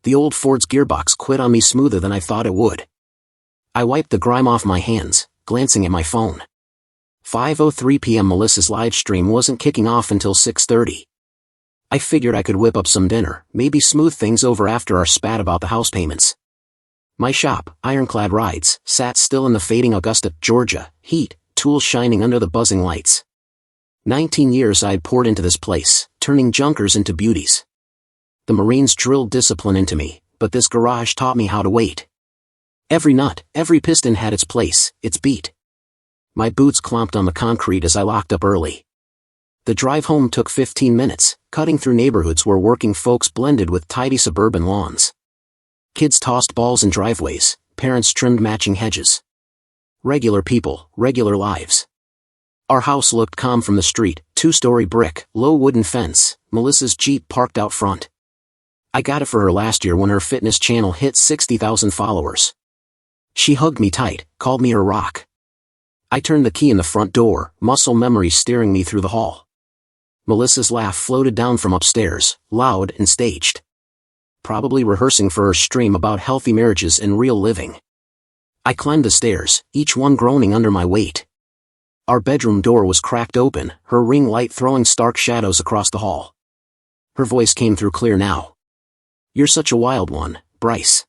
The old Ford's gearbox quit on me smoother than I thought it would. I wiped the grime off my hands, glancing at my phone. 5:03 p.m. Melissa's live stream wasn't kicking off until 6:30. I figured I could whip up some dinner, maybe smooth things over after our spat about the house payments. My shop, Ironclad Rides, sat still in the fading Augusta, Georgia, heat, tools shining under the buzzing lights. 19 years I'd poured into this place, turning junkers into beauties. The Marines drilled discipline into me, but this garage taught me how to wait. Every nut, every piston had its place, its beat. My boots clomped on the concrete as I locked up early. The drive home took 15 minutes, cutting through neighborhoods where working folks blended with tidy suburban lawns. Kids tossed balls in driveways, parents trimmed matching hedges. Regular people, regular lives. Our house looked calm from the street, 2-story brick, low wooden fence, Melissa's Jeep parked out front. I got it for her last year when her fitness channel hit 60,000 followers. She hugged me tight, called me her rock. I turned the key in the front door, muscle memory steering me through the hall. Melissa's laugh floated down from upstairs, loud and staged. Probably rehearsing for her stream about healthy marriages and real living. I climbed the stairs, each one groaning under my weight. Our bedroom door was cracked open, her ring light throwing stark shadows across the hall. Her voice came through clear now. "You're such a wild one, Bryce.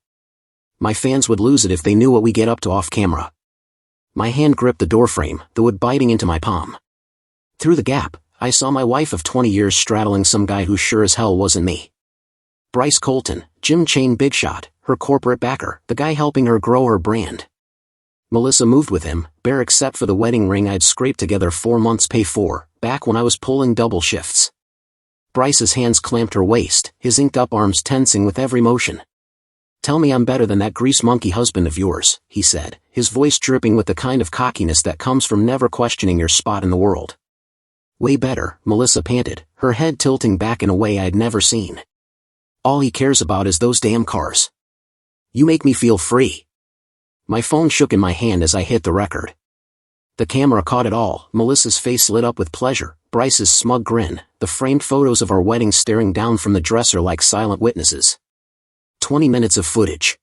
My fans would lose it if they knew what we get up to off camera." My hand gripped the doorframe, the wood biting into my palm. Through the gap, I saw my wife of 20 years straddling some guy who sure as hell wasn't me. Bryce Colton, Jim Chain big shot, her corporate backer, the guy helping her grow her brand. Melissa moved with him, bare except for the wedding ring I'd scraped together 4 months' pay for, back when I was pulling double shifts. Bryce's hands clamped her waist, his inked-up arms tensing with every motion. "Tell me I'm better than that grease monkey husband of yours," he said, his voice dripping with the kind of cockiness that comes from never questioning your spot in the world. "Way better," Melissa panted, her head tilting back in a way I'd never seen. "All he cares about is those damn cars. You make me feel free." My phone shook in my hand as I hit the record. The camera caught it all, Melissa's face lit up with pleasure, Bryce's smug grin, the framed photos of our wedding staring down from the dresser like silent witnesses. 20 minutes of footage.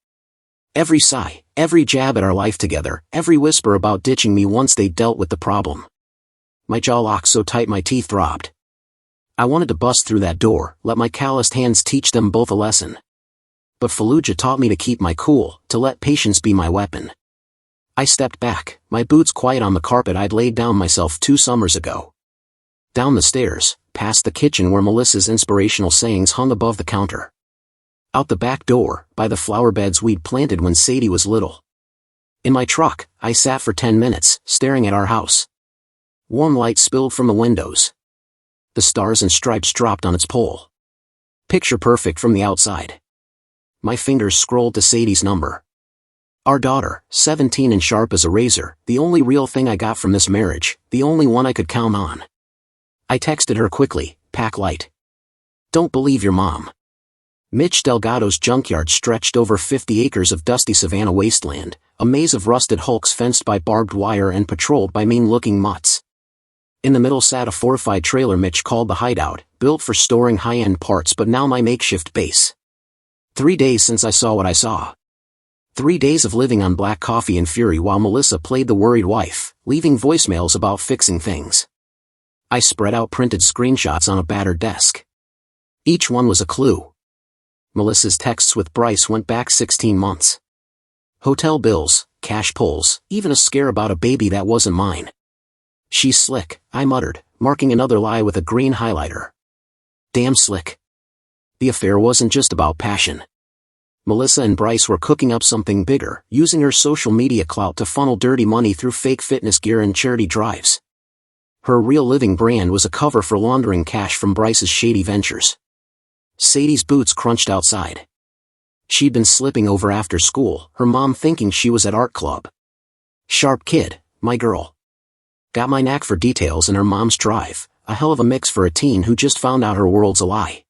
Every sigh, every jab at our life together, every whisper about ditching me once they dealt with the problem. My jaw locked so tight my teeth throbbed. I wanted to bust through that door, let my calloused hands teach them both a lesson. But Fallujah taught me to keep my cool, to let patience be my weapon. I stepped back, my boots quiet on the carpet I'd laid down myself 2 summers ago. Down the stairs, past the kitchen where Melissa's inspirational sayings hung above the counter. Out the back door, by the flower beds we'd planted when Sadie was little. In my truck, I sat for 10 minutes, staring at our house. Warm light spilled from the windows. The stars and stripes dropped on its pole. Picture perfect from the outside. My fingers scrolled to Sadie's number. Our daughter, 17 and sharp as a razor, the only real thing I got from this marriage, the only one I could count on. I texted her quickly, "Pack light. Don't believe your mom." Mitch Delgado's junkyard stretched over 50 acres of dusty savanna wasteland, a maze of rusted hulks fenced by barbed wire and patrolled by mean-looking mutts. In the middle sat a fortified trailer Mitch called the hideout, built for storing high-end parts but now my makeshift base. 3 days since I saw what I saw. 3 days of living on black coffee and fury while Melissa played the worried wife, leaving voicemails about fixing things. I spread out printed screenshots on a battered desk. Each one was a clue. Melissa's texts with Bryce went back 16 months. Hotel bills, cash pulls, even a scare about a baby that wasn't mine. "She's slick," I muttered, marking another lie with a green highlighter. Damn slick. The affair wasn't just about passion. Melissa and Bryce were cooking up something bigger, using her social media clout to funnel dirty money through fake fitness gear and charity drives. Her Real Living brand was a cover for laundering cash from Bryce's shady ventures. Sadie's boots crunched outside. She'd been slipping over after school, her mom thinking she was at art club. Sharp kid, my girl. Got my knack for details and her mom's drive, a hell of a mix for a teen who just found out her world's a lie.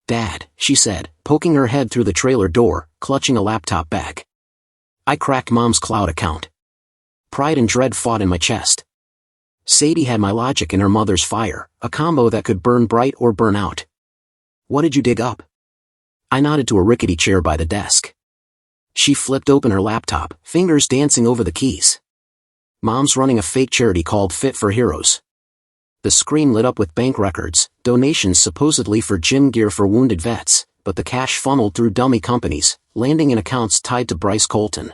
"Dad," she said, poking her head through the trailer door, clutching a laptop bag. I cracked Mom's cloud account. Pride and dread fought in my chest. Sadie had my logic and her mother's fire, a combo that could burn bright or burn out. "What did you dig up?" I nodded to a rickety chair by the desk. She flipped open her laptop, fingers dancing over the keys. Mom's running a fake charity called Fit for Heroes. The screen lit up with bank records, donations supposedly for gym gear for wounded vets, but the cash funneled through dummy companies, landing in accounts tied to Bryce Colton.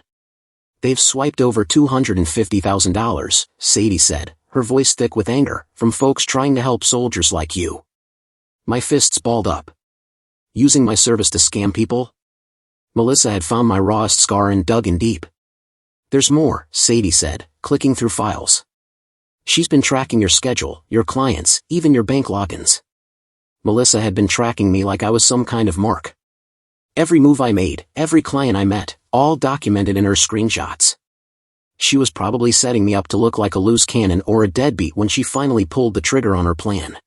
They've swiped over $250,000, Sadie said, her voice thick with anger, from folks trying to help soldiers like you. My fists balled up. Using my service to scam people? Melissa had found my rawest scar and dug in deep. There's more, Sadie said, clicking through files. She's been tracking your schedule, your clients, even your bank logins. Melissa had been tracking me like I was some kind of mark. Every move I made, every client I met, all documented in her screenshots. She was probably setting me up to look like a loose cannon or a deadbeat when she finally pulled the trigger on her plan.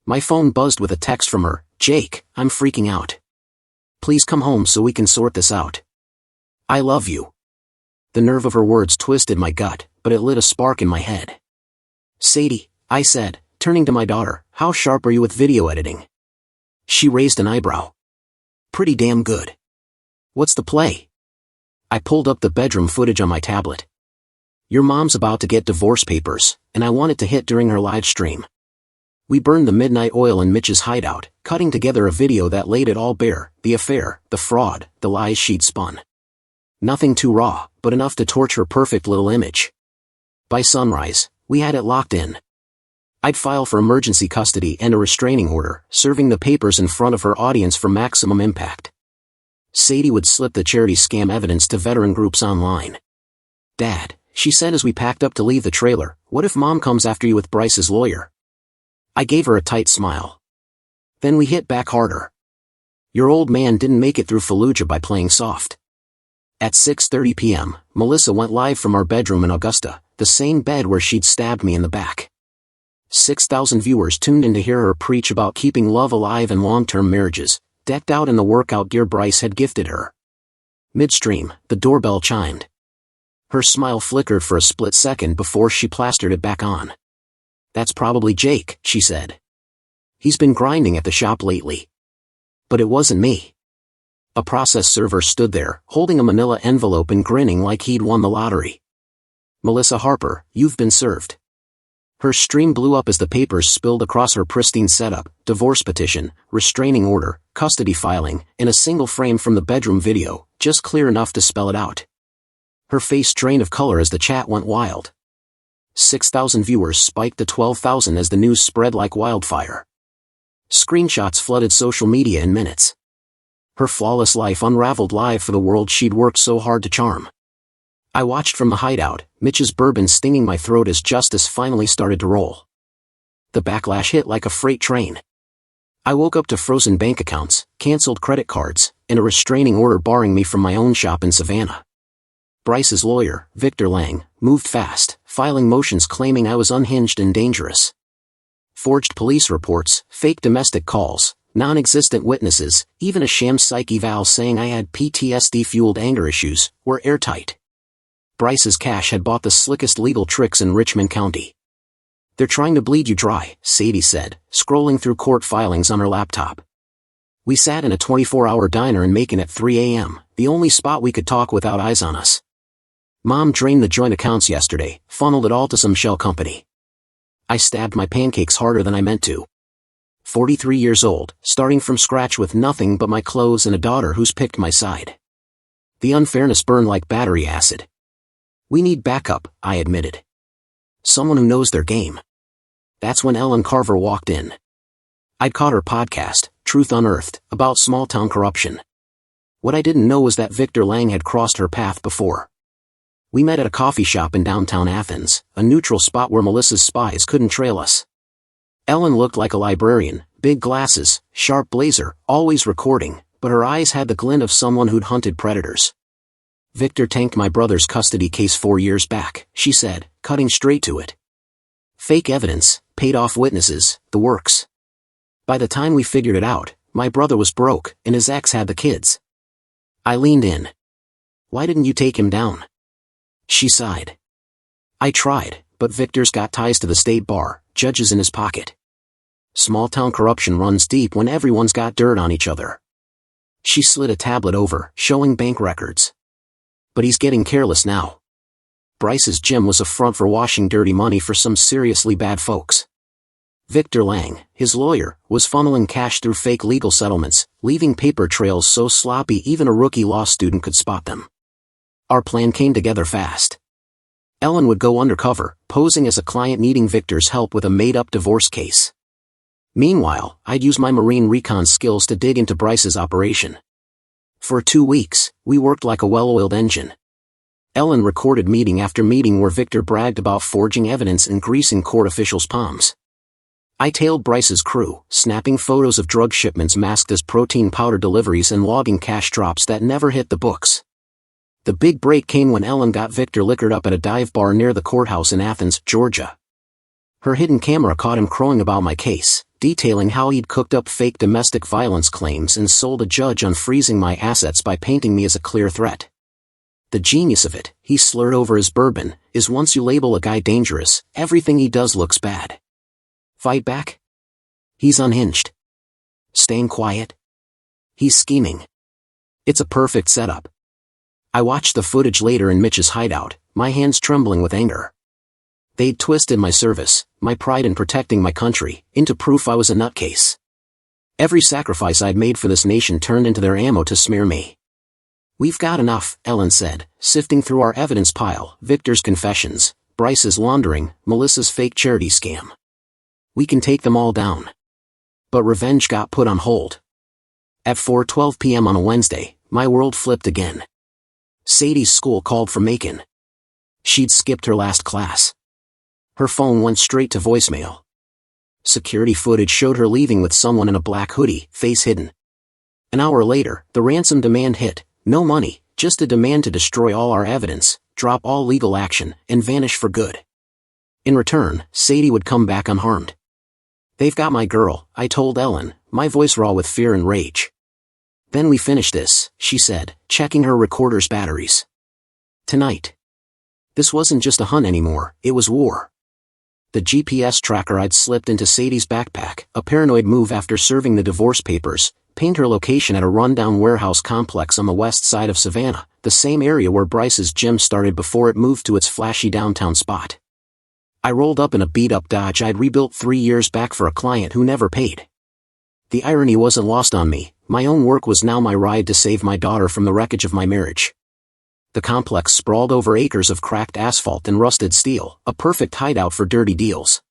My phone buzzed with a text from her. Jake, I'm freaking out. Please come home so we can sort this out. I love you. The nerve of her words twisted my gut, but it lit a spark in my head. Sadie, I said, turning to my daughter, how sharp are you with video editing? She raised an eyebrow. Pretty damn good. What's the play? I pulled up the bedroom footage on my tablet. Your mom's about to get divorce papers, and I want it to hit during her live stream. We burned the midnight oil in Mitch's hideout, cutting together a video that laid it all bare, the affair, the fraud, the lies she'd spun. Nothing too raw, but enough to torch her perfect little image. By sunrise, we had it locked in. I'd file for emergency custody and a restraining order, serving the papers in front of her audience for maximum impact. Sadie would slip the charity scam evidence to veteran groups online. Dad, she said as we packed up to leave the trailer, what if Mom comes after you with Bryce's lawyer? I gave her a tight smile. Then we hit back harder. Your old man didn't make it through Fallujah by playing soft. At 6:30 p.m., Melissa went live from our bedroom in Augusta, the same bed where she'd stabbed me in the back. 6,000 viewers tuned in to hear her preach about keeping love alive and long-term marriages, decked out in the workout gear Bryce had gifted her. Midstream, the doorbell chimed. Her smile flickered for a split second before she plastered it back on. That's probably Jake, she said. He's been grinding at the shop lately. But it wasn't me. A process server stood there, holding a manila envelope and grinning like he'd won the lottery. Melissa Harper, you've been served. Her stream blew up as the papers spilled across her pristine setup, divorce petition, restraining order, custody filing, in a single frame from the bedroom video, just clear enough to spell it out. Her face drained of color as the chat went wild. 6,000 viewers spiked to 12,000 as the news spread like wildfire. Screenshots flooded social media in minutes. Her flawless life unraveled live for the world she'd worked so hard to charm. I watched from the hideout, Mitch's bourbon stinging my throat as justice finally started to roll. The backlash hit like a freight train. I woke up to frozen bank accounts, canceled credit cards, and a restraining order barring me from my own shop in Savannah. Bryce's lawyer, Victor Lang, moved fast, filing motions claiming I was unhinged and dangerous. Forged police reports, fake domestic calls, non-existent witnesses, even a sham psych eval saying I had PTSD-fueled anger issues, were airtight. Bryce's cash had bought the slickest legal tricks in Richmond County. They're trying to bleed you dry, Sadie said, scrolling through court filings on her laptop. We sat in a 24-hour diner in Macon at 3 a.m., the only spot we could talk without eyes on us. Mom drained the joint accounts yesterday, funneled it all to some shell company. I stabbed my pancakes harder than I meant to. 43 years old, starting from scratch with nothing but my clothes and a daughter who's picked my side. The unfairness burned like battery acid. We need backup, I admitted. Someone who knows their game. That's when Ellen Carver walked in. I'd caught her podcast, Truth Unearthed, about small-town corruption. What I didn't know was that Victor Lang had crossed her path before. We met at a coffee shop in downtown Athens, a neutral spot where Melissa's spies couldn't trail us. Ellen looked like a librarian, big glasses, sharp blazer, always recording, but her eyes had the glint of someone who'd hunted predators. Victor tanked my brother's custody case 4 years back, she said, cutting straight to it. Fake evidence, paid-off witnesses, the works. By the time we figured it out, my brother was broke, and his ex had the kids. I leaned in. Why didn't you take him down? She sighed. I tried, but Victor's got ties to the state bar, judges in his pocket. Small-town corruption runs deep when everyone's got dirt on each other. She slid a tablet over, showing bank records. But he's getting careless now. Bryce's gym was a front for washing dirty money for some seriously bad folks. Victor Lang, his lawyer, was funneling cash through fake legal settlements, leaving paper trails so sloppy even a rookie law student could spot them. Our plan came together fast. Ellen would go undercover, posing as a client needing Victor's help with a made-up divorce case. Meanwhile, I'd use my marine recon skills to dig into Bryce's operation. For 2 weeks, we worked like a well-oiled engine. Ellen recorded meeting after meeting where Victor bragged about forging evidence and greasing court officials' palms. I tailed Bryce's crew, snapping photos of drug shipments masked as protein powder deliveries and logging cash drops that never hit the books. The big break came when Ellen got Victor liquored up at a dive bar near the courthouse in Athens, Georgia. Her hidden camera caught him crowing about my case, detailing how he'd cooked up fake domestic violence claims and sold a judge on freezing my assets by painting me as a clear threat. The genius of it, he slurred over his bourbon, is once you label a guy dangerous, everything he does looks bad. Fight back? He's unhinged. Staying quiet? He's scheming. It's a perfect setup. I watched the footage later in Mitch's hideout, my hands trembling with anger. They'd twisted my service, my pride in protecting my country, into proof I was a nutcase. Every sacrifice I'd made for this nation turned into their ammo to smear me. We've got enough, Ellen said, sifting through our evidence pile, Victor's confessions, Bryce's laundering, Melissa's fake charity scam. We can take them all down. But revenge got put on hold. At 4:12 p.m. on a Wednesday, my world flipped again. Sadie's school called for Macon. She'd skipped her last class. Her phone went straight to voicemail. Security footage showed her leaving with someone in a black hoodie, face hidden. An hour later, the ransom demand hit. No money, just a demand to destroy all our evidence, drop all legal action, and vanish for good. In return, Sadie would come back unharmed. They've got my girl, I told Ellen, my voice raw with fear and rage. Then we finish this, she said, checking her recorder's batteries. Tonight. This wasn't just a hunt anymore, it was war. The GPS tracker I'd slipped into Sadie's backpack, a paranoid move after serving the divorce papers, pinned her location at a rundown warehouse complex on the west side of Savannah, the same area where Bryce's gym started before it moved to its flashy downtown spot. I rolled up in a beat-up Dodge I'd rebuilt 3 years back for a client who never paid. The irony wasn't lost on me, my own work was now my ride to save my daughter from the wreckage of my marriage. The complex sprawled over acres of cracked asphalt and rusted steel, a perfect hideout for dirty deals.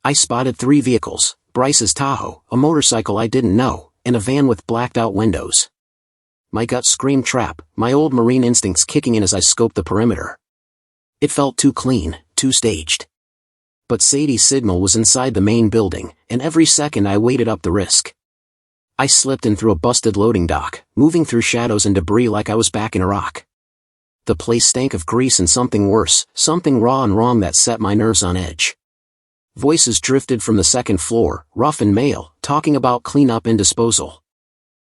I spotted 3 vehicles, Bryce's Tahoe, a motorcycle I didn't know, and a van with blacked-out windows. My gut screamed trap, my old marine instincts kicking in as I scoped the perimeter. It felt too clean, too staged. But Sadie's signal was inside the main building, and every second I weighted up the risk. I slipped in through a busted loading dock, moving through shadows and debris like I was back in Iraq. The place stank of grease and something worse, something raw and wrong that set my nerves on edge. Voices drifted from the second floor, rough and male, talking about cleanup and disposal.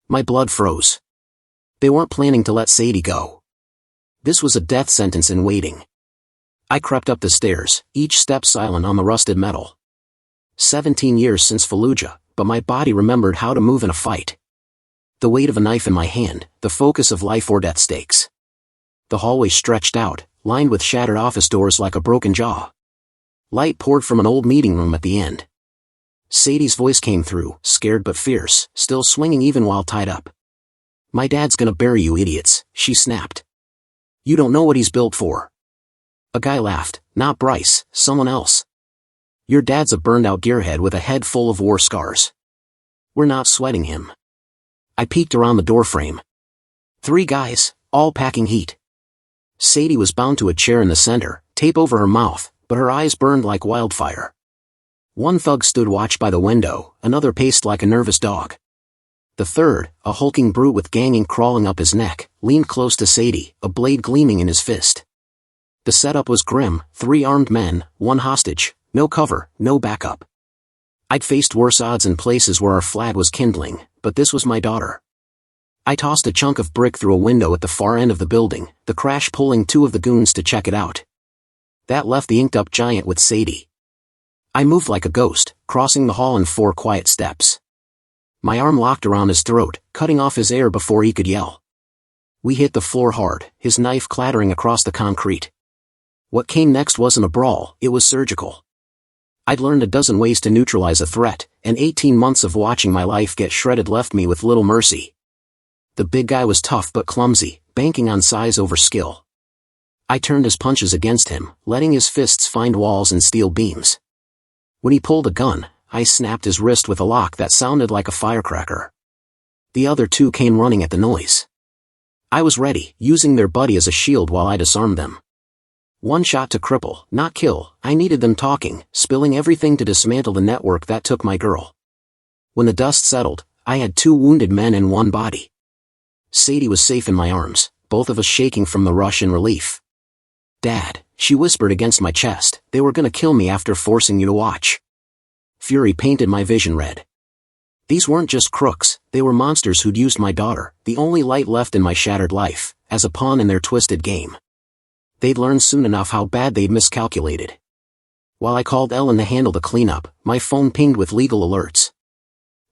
My blood froze. They weren't planning to let Sadie go. This was a death sentence in waiting. I crept up the stairs, each step silent on the rusted metal. 17 years since Fallujah, but my body remembered how to move in a fight. The weight of a knife in my hand, the focus of life or death stakes. The hallway stretched out, lined with shattered office doors like a broken jaw. Light poured from an old meeting room at the end. Sadie's voice came through, scared but fierce, still swinging even while tied up. My dad's gonna bury you idiots, she snapped. You don't know what he's built for. A guy laughed, not Bryce, someone else. Your dad's a burned-out gearhead with a head full of war scars. We're not sweating him. I peeked around the doorframe. 3 guys, all packing heat. Sadie was bound to a chair in the center, tape over her mouth, but her eyes burned like wildfire. One thug stood watch by the window, another paced like a nervous dog. The third, a hulking brute with gang ink crawling up his neck, leaned close to Sadie, a blade gleaming in his fist. The setup was grim, 3 armed men, 1 hostage, no cover, no backup. I'd faced worse odds in places where our flag was kindling, but this was my daughter. I tossed a chunk of brick through a window at the far end of the building, the crash pulling 2 of the goons to check it out. That left the inked-up giant with Sadie. I moved like a ghost, crossing the hall in 4 quiet steps. My arm locked around his throat, cutting off his air before he could yell. We hit the floor hard, his knife clattering across the concrete. What came next wasn't a brawl, it was surgical. I'd learned a dozen ways to neutralize a threat, and 18 months of watching my life get shredded left me with little mercy. The big guy was tough but clumsy, banking on size over skill. I turned his punches against him, letting his fists find walls and steel beams. When he pulled a gun, I snapped his wrist with a lock that sounded like a firecracker. The other two came running at the noise. I was ready, using their buddy as a shield while I disarmed them. One shot to cripple, not kill. I needed them talking, spilling everything to dismantle the network that took my girl. When the dust settled, I had 2 wounded men and 1 body. Sadie was safe in my arms, both of us shaking from the rush and relief. Dad, she whispered against my chest, they were gonna kill me after forcing you to watch. Fury painted my vision red. These weren't just crooks, they were monsters who'd used my daughter, the only light left in my shattered life, as a pawn in their twisted game. They'd learn soon enough how bad they'd miscalculated. While I called Ellen to handle the cleanup, my phone pinged with legal alerts.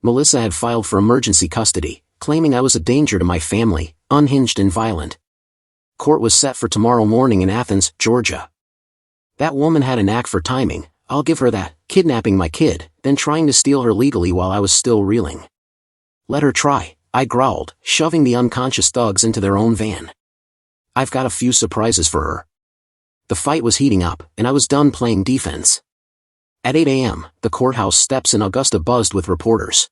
Melissa had filed for emergency custody, claiming I was a danger to my family, unhinged and violent. Court was set for tomorrow morning in Athens, Georgia. That woman had a knack for timing, I'll give her that, kidnapping my kid, then trying to steal her legally while I was still reeling. Let her try, I growled, shoving the unconscious thugs into their own van. I've got a few surprises for her. The fight was heating up, and I was done playing defense. At 8 a.m., the courthouse steps in Augusta buzzed with reporters.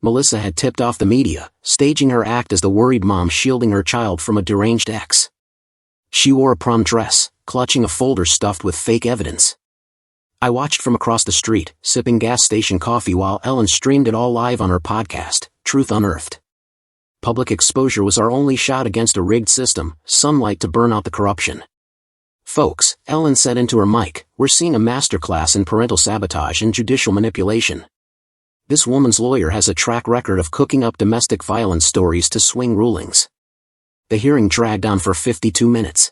Melissa had tipped off the media, staging her act as the worried mom shielding her child from a deranged ex. She wore a prom dress, clutching a folder stuffed with fake evidence. I watched from across the street, sipping gas station coffee while Ellen streamed it all live on her podcast, Truth Unearthed. Public exposure was our only shot against a rigged system, sunlight to burn out the corruption. Folks, Ellen said into her mic, we're seeing a masterclass in parental sabotage and judicial manipulation. This woman's lawyer has a track record of cooking up domestic violence stories to swing rulings. The hearing dragged on for 52 minutes.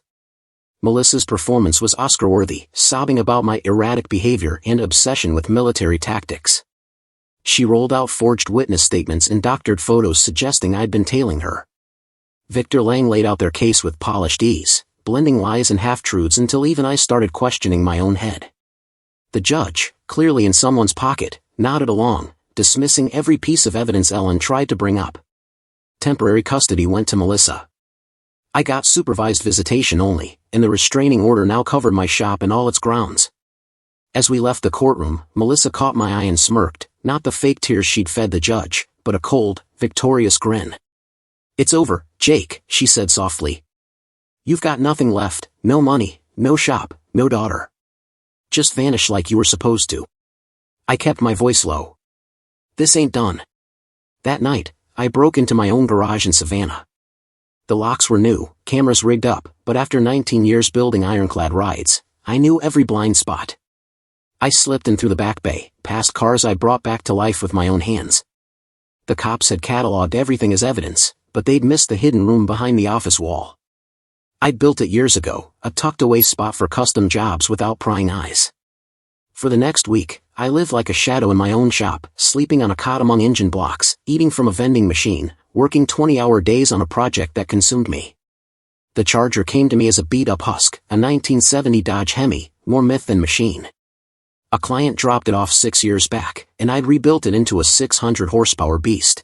Melissa's performance was Oscar-worthy, sobbing about my erratic behavior and obsession with military tactics. She rolled out forged witness statements and doctored photos suggesting I'd been tailing her. Victor Lang laid out their case with polished ease, blending lies and half-truths until even I started questioning my own head. The judge, clearly in someone's pocket, nodded along, dismissing every piece of evidence Ellen tried to bring up. Temporary custody went to Melissa. I got supervised visitation only, and the restraining order now covered my shop and all its grounds. As we left the courtroom, Melissa caught my eye and smirked, not the fake tears she'd fed the judge, but a cold, victorious grin. It's over, Jake, she said softly. You've got nothing left, no money, no shop, no daughter. Just vanish like you were supposed to. I kept my voice low. This ain't done. That night, I broke into my own garage in Savannah. The locks were new, cameras rigged up, but after 19 years building ironclad rides, I knew every blind spot. I slipped in through the back bay, past cars I brought back to life with my own hands. The cops had cataloged everything as evidence, but they'd missed the hidden room behind the office wall. I'd built it years ago, a tucked-away spot for custom jobs without prying eyes. For the next week, I lived like a shadow in my own shop, sleeping on a cot among engine blocks, eating from a vending machine, working 20-hour days on a project that consumed me. The Charger came to me as a beat-up husk, a 1970 Dodge Hemi, more myth than machine. A client dropped it off 6 years back, and I'd rebuilt it into a 600-horsepower beast.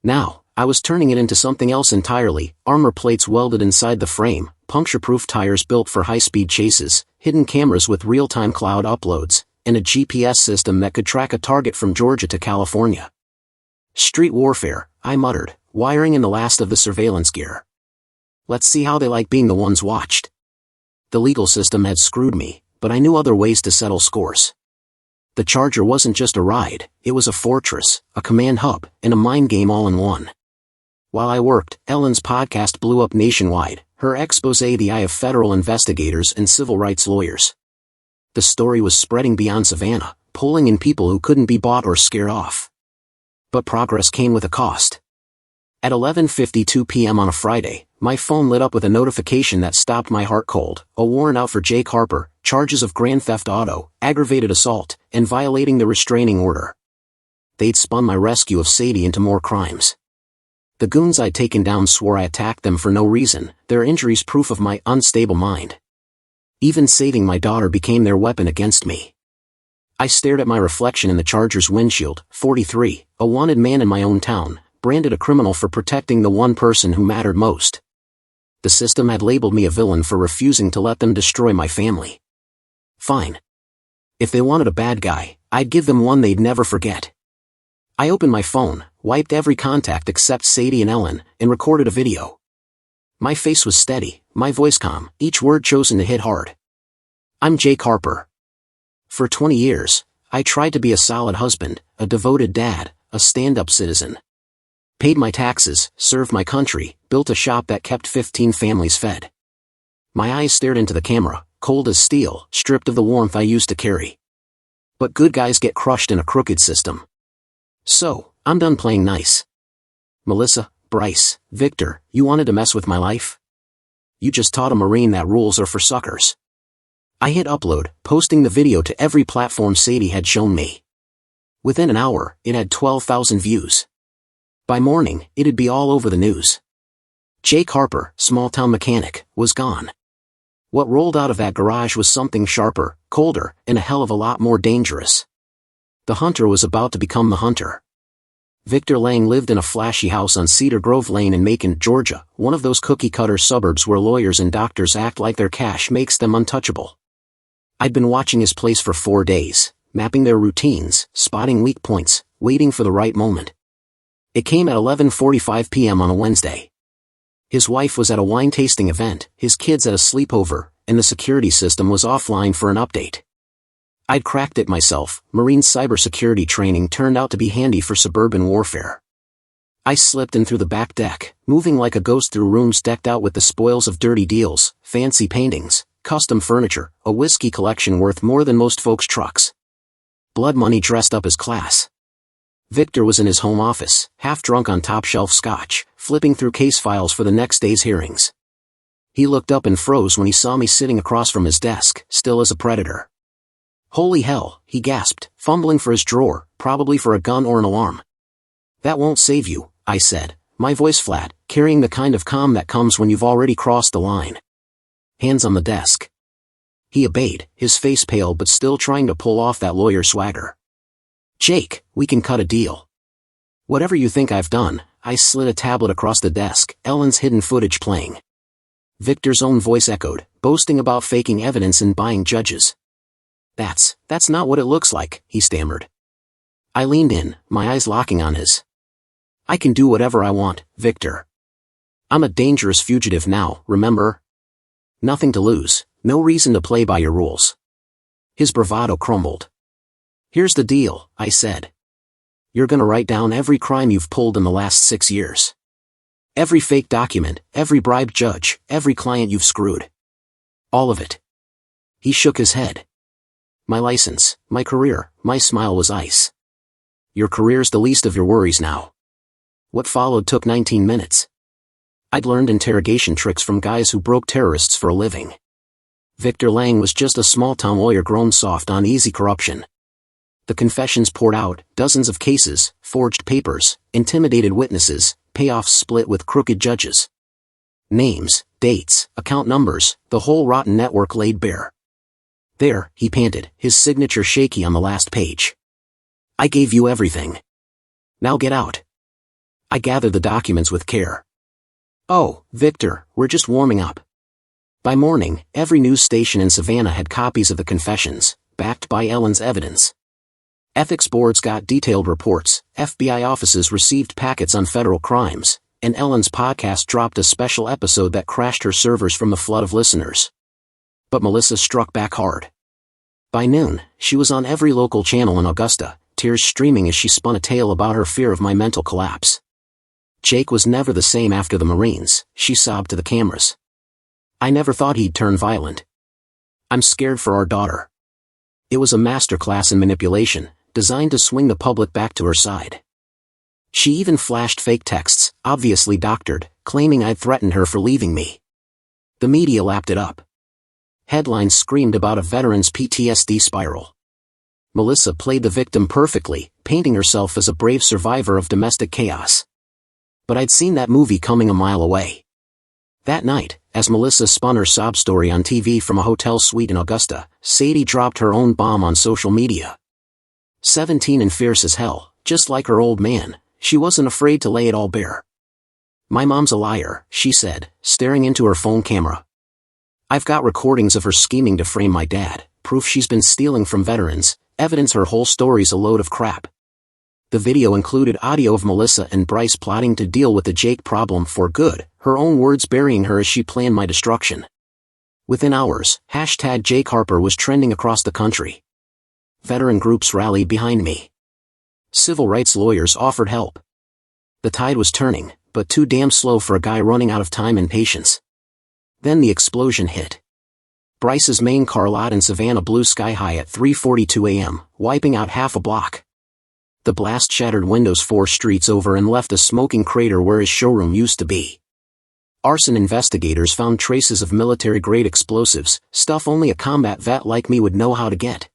Now, I was turning it into something else entirely, armor plates welded inside the frame, puncture-proof tires built for high-speed chases, hidden cameras with real-time cloud uploads, and a GPS system that could track a target from Georgia to California. Street warfare, I muttered, wiring in the last of the surveillance gear. Let's see how they like being the ones watched. The legal system had screwed me, but I knew other ways to settle scores. The Charger wasn't just a ride, it was a fortress, a command hub, and a mind game all in one. While I worked, Ellen's podcast blew up nationwide, her exposé the eye of federal investigators and civil rights lawyers. The story was spreading beyond Savannah, pulling in people who couldn't be bought or scared off. But progress came with a cost. At 11:52 p.m. on a Friday, my phone lit up with a notification that stopped my heart cold, a warrant out for Jake Harper, charges of grand theft auto, aggravated assault, and violating the restraining order. they'd spun my rescue of Sadie into more crimes. The goons I'd taken down swore I attacked them for no reason, their injuries proof of my unstable mind. Even saving my daughter became their weapon against me. I stared at my reflection in the Charger's windshield, 43, a wanted man in my own town, branded a criminal for protecting the one person who mattered most. The system had labeled me a villain for refusing to let them destroy my family. Fine. If they wanted a bad guy, I'd give them one they'd never forget. I opened my phone, wiped every contact except Sadie and Ellen, and recorded a video. My face was steady, my voice calm, each word chosen to hit hard. I'm Jake Harper. For 20 years, I tried to be a solid husband, a devoted dad, a stand-up citizen. Paid my taxes, served my country, built a shop that kept 15 families fed. My eyes stared into the camera, cold as steel, stripped of the warmth I used to carry. But good guys get crushed in a crooked system. So, I'm done playing nice. Melissa, Bryce, Victor, you wanted to mess with my life? You just taught a Marine that rules are for suckers. I hit upload, posting the video to every platform Sadie had shown me. Within an hour, it had 12,000 views. By morning, it'd be all over the news. Jake Harper, small-town mechanic, was gone. What rolled out of that garage was something sharper, colder, and a hell of a lot more dangerous. The hunter was about to become the hunter. Victor Lang lived in a flashy house on Cedar Grove Lane in Macon, Georgia, one of those cookie-cutter suburbs where lawyers and doctors act like their cash makes them untouchable. I'd been watching his place for 4 days, mapping their routines, spotting weak points, waiting for the right moment. It came at 11:45 p.m. on a Wednesday. His wife was at a wine-tasting event, his kids at a sleepover, and the security system was offline for an update. I'd cracked it myself. Marine cybersecurity training turned out to be handy for suburban warfare. I slipped in through the back deck, moving like a ghost through rooms decked out with the spoils of dirty deals, fancy paintings, custom furniture, a whiskey collection worth more than most folks' trucks. Blood money dressed up as class. Victor was in his home office, half drunk on top-shelf scotch, flipping through case files for the next day's hearings. He looked up and froze when he saw me sitting across from his desk, still as a predator. Holy hell, he gasped, fumbling for his drawer, probably for a gun or an alarm. That won't save you, I said, my voice flat, carrying the kind of calm that comes when you've already crossed the line. Hands on the desk. He obeyed, his face pale but still trying to pull off that lawyer swagger. Jake, we can cut a deal. Whatever you think I've done, I slid a tablet across the desk, Ellen's hidden footage playing. Victor's own voice echoed, boasting about faking evidence and buying judges. That's not what it looks like, he stammered. I leaned in, my eyes locking on his. I can do whatever I want, Victor. I'm a dangerous fugitive now, remember? Nothing to lose, no reason to play by your rules. His bravado crumbled. Here's the deal, I said. You're gonna write down every crime you've pulled in the last 6 years. Every fake document, every bribed judge, every client you've screwed. All of it. He shook his head. My license, my career, my smile was ice. Your career's the least of your worries now. What followed took 19 minutes. I'd learned interrogation tricks from guys who broke terrorists for a living. Victor Lang was just a small-town lawyer grown soft on easy corruption. The confessions poured out, dozens of cases, forged papers, intimidated witnesses, payoffs split with crooked judges. Names, dates, account numbers, the whole rotten network laid bare. There, he panted, his signature shaky on the last page. I gave you everything. Now get out. I gathered the documents with care. Oh, Victor, we're just warming up. By morning, every news station in Savannah had copies of the confessions, backed by Ellen's evidence. Ethics boards got detailed reports, FBI offices received packets on federal crimes, and Ellen's podcast dropped a special episode that crashed her servers from the flood of listeners. But Melissa struck back hard. By noon, she was on every local channel in Augusta, tears streaming as she spun a tale about her fear of my mental collapse. Jake was never the same after the Marines, she sobbed to the cameras. I never thought he'd turn violent. I'm scared for our daughter. It was a masterclass in manipulation, designed to swing the public back to her side. She even flashed fake texts, obviously doctored, claiming I'd threatened her for leaving me. The media lapped it up. Headlines screamed about a veteran's PTSD spiral. Melissa played the victim perfectly, painting herself as a brave survivor of domestic chaos. But I'd seen that movie coming a mile away. That night, as Melissa spun her sob story on TV from a hotel suite in Augusta, Sadie dropped her own bomb on social media. 17 and fierce as hell, just like her old man, she wasn't afraid to lay it all bare. "My mom's a liar," she said, staring into her phone camera. "I've got recordings of her scheming to frame my dad, proof she's been stealing from veterans, evidence her whole story's a load of crap." The video included audio of Melissa and Bryce plotting to deal with the Jake problem for good, her own words burying her as she planned my destruction. Within hours, #Jake Harper was trending across the country. Veteran groups rallied behind me. Civil rights lawyers offered help. The tide was turning, but too damn slow for a guy running out of time and patience. Then the explosion hit. Bryce's main car lot in Savannah blew sky high at 3:42 a.m., wiping out half a block. The blast shattered windows 4 streets over and left a smoking crater where his showroom used to be. Arson investigators found traces of military-grade explosives, stuff only a combat vet like me would know how to get.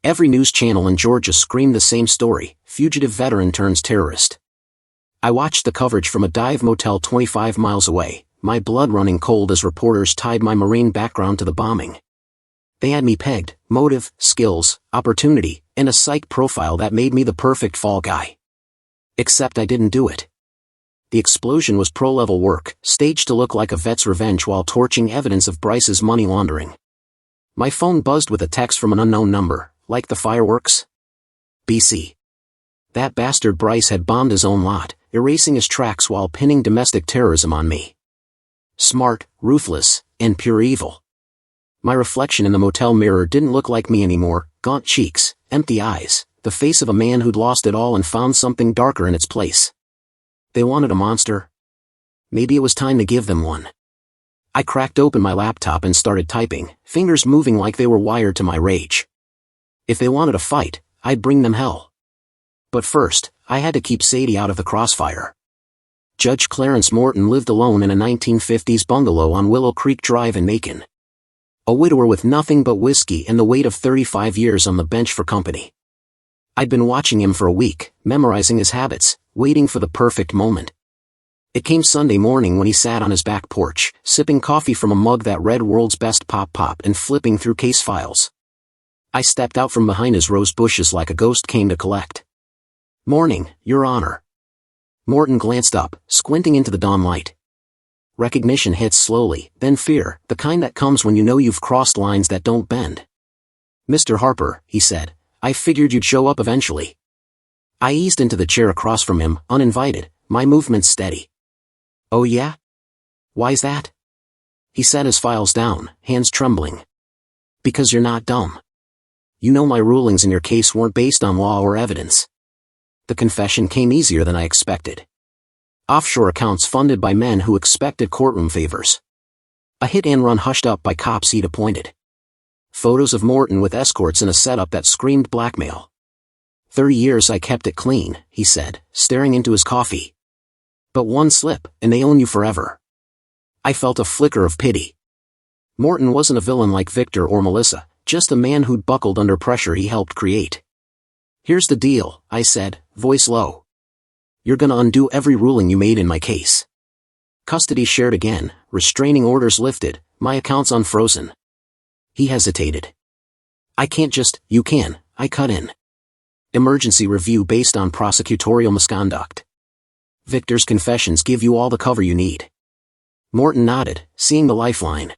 Every news channel in Georgia screamed the same story: fugitive veteran turns terrorist. I watched the coverage from a dive motel 25 miles away, my blood running cold as reporters tied my Marine background to the bombing. They had me pegged: motive, skills, opportunity, and a psych profile that made me the perfect fall guy. Except I didn't do it. The explosion was pro-level work, staged to look like a vet's revenge while torching evidence of Bryce's money laundering. My phone buzzed with a text from an unknown number. "Like the fireworks? BC. That bastard Bryce had bombed his own lot, erasing his tracks while pinning domestic terrorism on me. Smart, ruthless, and pure evil." My reflection in the motel mirror didn't look like me anymore: gaunt cheeks, empty eyes, the face of a man who'd lost it all and found something darker in its place. They wanted a monster? Maybe it was time to give them one. I cracked open my laptop and started typing, fingers moving like they were wired to my rage. If they wanted a fight, I'd bring them hell. But first, I had to keep Sadie out of the crossfire. Judge Clarence Morton lived alone in a 1950s bungalow on Willow Creek Drive in Macon. A widower with nothing but whiskey and the weight of 35 years on the bench for company. I'd been watching him for a week, memorizing his habits, waiting for the perfect moment. It came Sunday morning when he sat on his back porch, sipping coffee from a mug that read "World's Best Pop" and flipping through case files. I stepped out from behind his rose bushes like a ghost came to collect. "Morning, Your Honor." Morton glanced up, squinting into the dawn light. Recognition hits slowly, then fear, the kind that comes when you know you've crossed lines that don't bend. "Mr. Harper," he said, "I figured you'd show up eventually." I eased into the chair across from him, uninvited, my movements steady. "Oh yeah? Why's that?" He set his files down, hands trembling. "Because you're not dumb. You know my rulings in your case weren't based on law or evidence." The confession came easier than I expected. Offshore accounts funded by men who expected courtroom favors. A hit-and-run hushed up by cops he'd appointed. Photos of Morton with escorts in a setup that screamed blackmail. 30 years I kept it clean," he said, staring into his coffee. "But one slip, and they own you forever." I felt a flicker of pity. Morton wasn't a villain like Victor or Melissa, just a man who'd buckled under pressure he helped create. "Here's the deal," I said, voice low. "You're gonna undo every ruling you made in my case. Custody shared again, restraining orders lifted, my accounts unfrozen." He hesitated. "I can't just." "You can," I cut in. "Emergency review based on prosecutorial misconduct. Victor's confessions give you all the cover you need." Morton nodded, seeing the lifeline.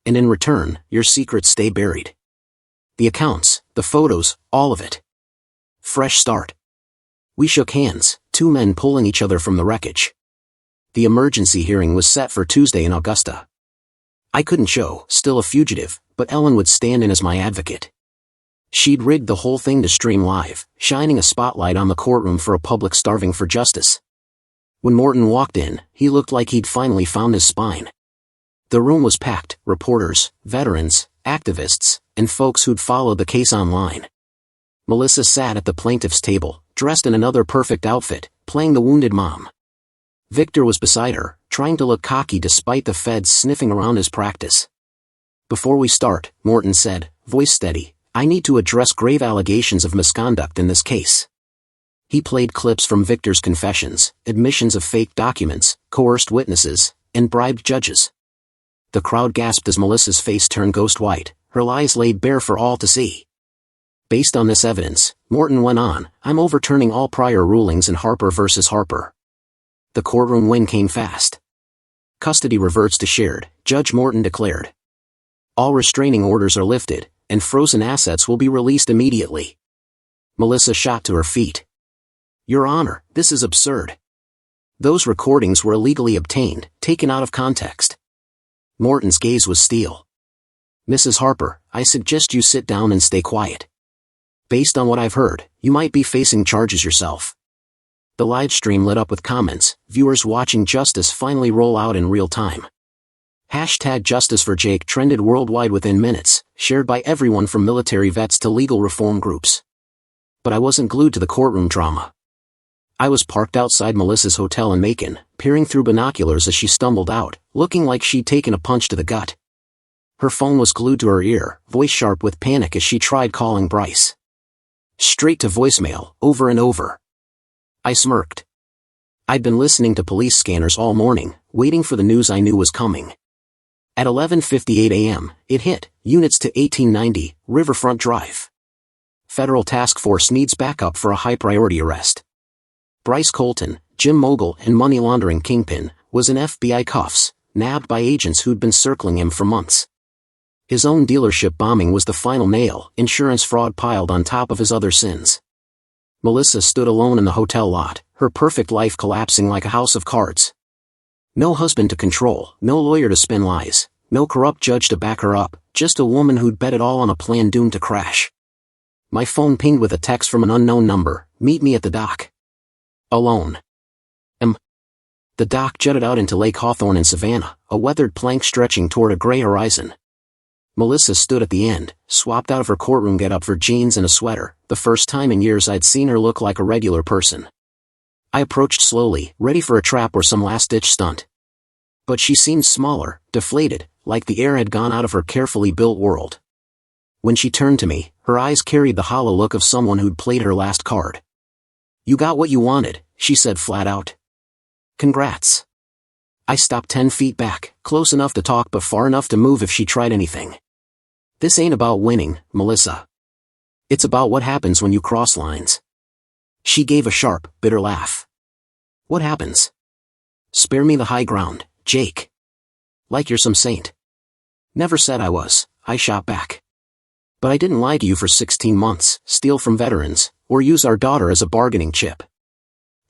"And in return, your secrets stay buried. The accounts, the photos, all of it. Fresh start." We shook hands, two men pulling each other from the wreckage. The emergency hearing was set for Tuesday in Augusta. I couldn't show, still a fugitive, but Ellen would stand in as my advocate. She'd rigged the whole thing to stream live, shining a spotlight on the courtroom for a public starving for justice. When Morton walked in, he looked like he'd finally found his spine. The room was packed: reporters, veterans, activists, and folks who'd followed the case online. Melissa sat at the plaintiff's table, dressed in another perfect outfit, playing the wounded mom. Victor was beside her, trying to look cocky despite the feds sniffing around his practice. "Before we start," Morton said, voice steady, "I need to address grave allegations of misconduct in this case. He played clips from Victor's confessions, admissions of fake documents, coerced witnesses, and bribed judges. The crowd gasped as Melissa's face turned ghost white, her lies laid bare for all to see. Based on this evidence, Morton went on, I'm overturning all prior rulings in Harper versus Harper. The courtroom win came fast. Custody reverts to shared, Judge Morton declared. All restraining orders are lifted, and frozen assets will be released immediately. Melissa shot to her feet. Your Honor, this is absurd. Those recordings were illegally obtained, taken out of context. Morton's gaze was steel. Mrs. Harper, I suggest you sit down and stay quiet. Based on what I've heard, you might be facing charges yourself. The live stream lit up with comments, viewers watching justice finally roll out in real time. Hashtag Justice for Jake trended worldwide within minutes, shared by everyone from military vets to legal reform groups. But I wasn't glued to the courtroom drama. I was parked outside Melissa's hotel in Macon, peering through binoculars as she stumbled out, looking like she'd taken a punch to the gut. Her phone was glued to her ear, voice sharp with panic as she tried calling Bryce. Straight to voicemail, over and over. I smirked. I'd been listening to police scanners all morning, waiting for the news I knew was coming. At 11:58 a.m., it hit, units to 1890, Riverfront Drive. Federal task force needs backup for a high-priority arrest. Bryce Colton, Jim Mogul and money laundering kingpin, was in FBI cuffs, nabbed by agents who'd been circling him for months. His own dealership bombing was the final nail, insurance fraud piled on top of his other sins. Melissa stood alone in the hotel lot, her perfect life collapsing like a house of cards. No husband to control, no lawyer to spin lies, no corrupt judge to back her up, just a woman who'd bet it all on a plan doomed to crash. My phone pinged with a text from an unknown number, meet me at the dock. Alone. The dock jutted out into Lake Hawthorne in Savannah, a weathered plank stretching toward a gray horizon. Melissa stood at the end, swapped out of her courtroom getup for jeans and a sweater, the first time in years I'd seen her look like a regular person. I approached slowly, ready for a trap or some last-ditch stunt. But she seemed smaller, deflated, like the air had gone out of her carefully built world. When she turned to me, her eyes carried the hollow look of someone who'd played her last card. You got what you wanted, she said flat out. Congrats. I stopped 10 feet back, close enough to talk but far enough to move if she tried anything. This ain't about winning, Melissa. It's about what happens when you cross lines. She gave a sharp, bitter laugh. What happens? Spare me the high ground, Jake. Like you're some saint. Never said I was, I shot back. But I didn't lie to you for 16 months, steal from veterans, or use our daughter as a bargaining chip.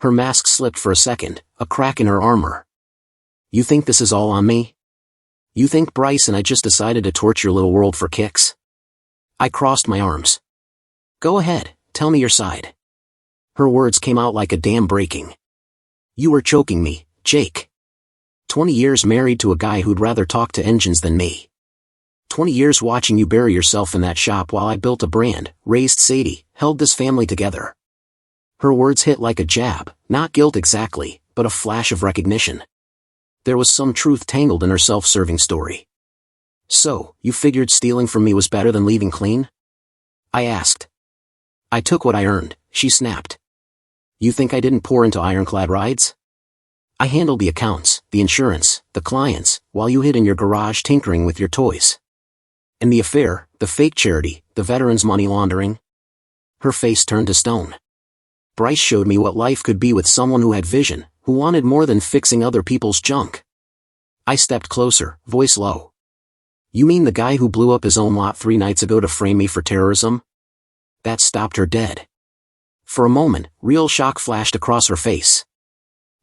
Her mask slipped for a second, a crack in her armor. You think this is all on me? You think Bryce and I just decided to torch your little world for kicks? I crossed my arms. Go ahead, tell me your side. Her words came out like a dam breaking. You were choking me, Jake. 20 years married to a guy who'd rather talk to engines than me. 20 years watching you bury yourself in that shop while I built a brand, raised Sadie, held this family together. Her words hit like a jab, not guilt exactly, but a flash of recognition. There was some truth tangled in her self-serving story. So, you figured stealing from me was better than leaving clean? I asked. I took what I earned, she snapped. You think I didn't pour into ironclad rides? I handled the accounts, the insurance, the clients, while you hid in your garage tinkering with your toys. And the affair, the fake charity, the veterans' money laundering? Her face turned to stone. Bryce showed me what life could be with someone who had vision, who wanted more than fixing other people's junk. I stepped closer, voice low. You mean the guy who blew up his own lot 3 nights ago to frame me for terrorism? That stopped her dead. For a moment, real shock flashed across her face.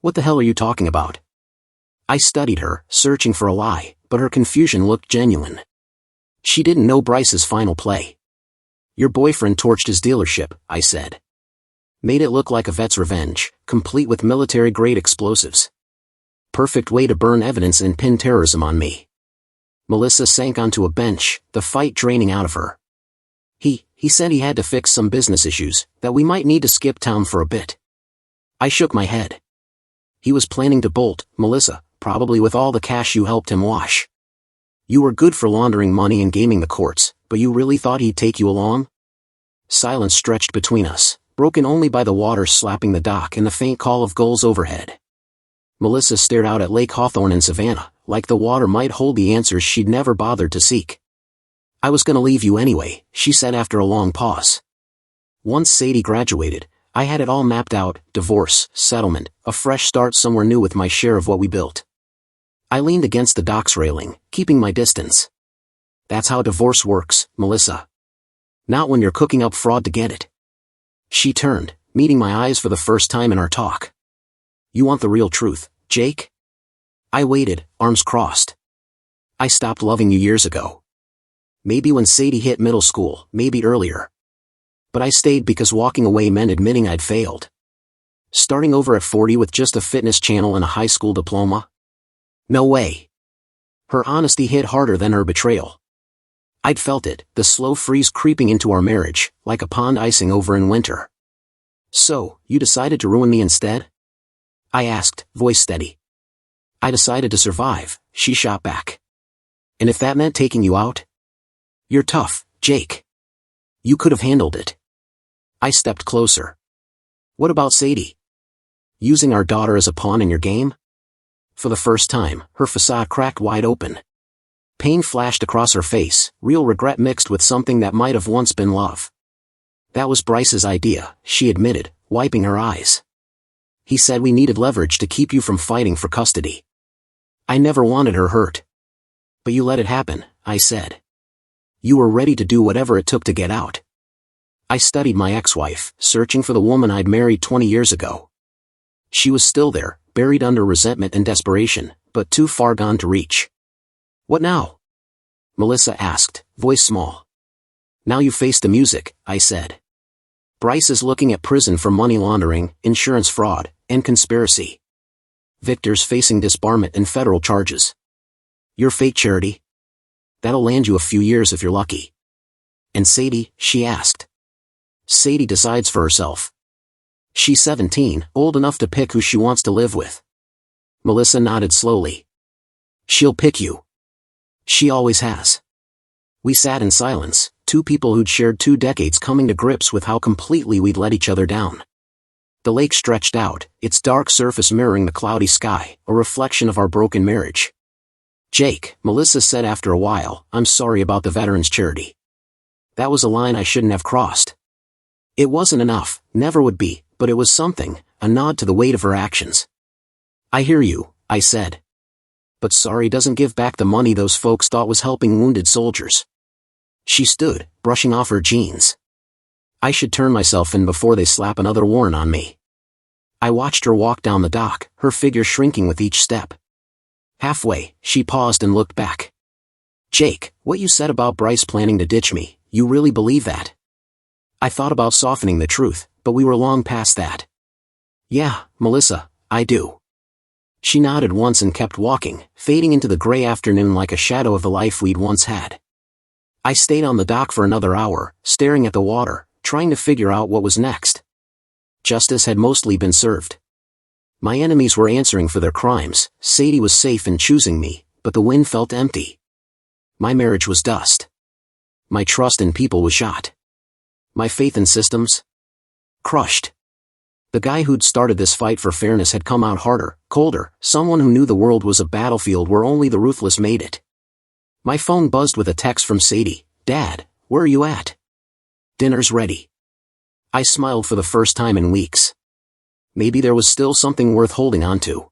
What the hell are you talking about? I studied her, searching for a lie, but her confusion looked genuine. She didn't know Bryce's final play. Your boyfriend torched his dealership, I said. Made it look like a vet's revenge, complete with military-grade explosives. Perfect way to burn evidence and pin terrorism on me. Melissa sank onto a bench, the fight draining out of her. He said he had to fix some business issues, that we might need to skip town for a bit. I shook my head. He was planning to bolt, Melissa, probably with all the cash you helped him wash. You were good for laundering money and gaming the courts, but you really thought he'd take you along? Silence stretched between us, broken only by the water slapping the dock and the faint call of gulls overhead. Melissa stared out at Lake Hawthorne in Savannah, like the water might hold the answers she'd never bothered to seek. I was gonna leave you anyway, she said after a long pause. Once Sadie graduated, I had it all mapped out: divorce, settlement, a fresh start somewhere new with my share of what we built. I leaned against the dock's railing, keeping my distance. That's how divorce works, Melissa. Not when you're cooking up fraud to get it. She turned, meeting my eyes for the first time in our talk. You want the real truth, Jake? I waited, arms crossed. I stopped loving you years ago. Maybe when Sadie hit middle school, maybe earlier. But I stayed because walking away meant admitting I'd failed. Starting over at 40 with just a fitness channel and a high school diploma? No way. Her honesty hit harder than her betrayal. I'd felt it, the slow freeze creeping into our marriage, like a pond icing over in winter. So, you decided to ruin me instead? I asked, voice steady. I decided to survive, she shot back. And if that meant taking you out? You're tough, Jake. You could have handled it. I stepped closer. What about Sadie? Using our daughter as a pawn in your game? For the first time, her facade cracked wide open. Pain flashed across her face, real regret mixed with something that might have once been love. That was Bryce's idea, she admitted, wiping her eyes. He said we needed leverage to keep you from fighting for custody. I never wanted her hurt. But you let it happen, I said. You were ready to do whatever it took to get out. I studied my ex-wife, searching for the woman I'd married 20 years ago. She was still there, buried under resentment and desperation, but too far gone to reach. What now? Melissa asked, voice small. Now you face the music, I said. Bryce is looking at prison for money laundering, insurance fraud, and conspiracy. Victor's facing disbarment and federal charges. Your fate, Charity? That'll land you a few years if you're lucky. And Sadie, she asked. Sadie decides for herself. She's 17, old enough to pick who she wants to live with. Melissa nodded slowly. She'll pick you. She always has. We sat in silence, two people who'd shared 2 decades coming to grips with how completely we'd let each other down. The lake stretched out, its dark surface mirroring the cloudy sky, a reflection of our broken marriage. Jake, Melissa said after a while, I'm sorry about the veterans' charity. That was a line I shouldn't have crossed. It wasn't enough, never would be, but it was something, a nod to the weight of her actions. I hear you, I said. But sorry doesn't give back the money those folks thought was helping wounded soldiers. She stood, brushing off her jeans. I should turn myself in before they slap another warrant on me. I watched her walk down the dock, her figure shrinking with each step. Halfway, she paused and looked back. Jake, what you said about Bryce planning to ditch me, you really believe that? I thought about softening the truth, but we were long past that. Yeah, Melissa, I do. She nodded once and kept walking, fading into the gray afternoon like a shadow of the life we'd once had. I stayed on the dock for another hour, staring at the water, trying to figure out what was next. Justice had mostly been served. My enemies were answering for their crimes, Sadie was safe in choosing me, but the wind felt empty. My marriage was dust. My trust in people was shot. My faith in systems? Crushed. The guy who'd started this fight for fairness had come out harder, colder, someone who knew the world was a battlefield where only the ruthless made it. My phone buzzed with a text from Sadie. Dad, where are you at? Dinner's ready. I smiled for the first time in weeks. Maybe there was still something worth holding on to.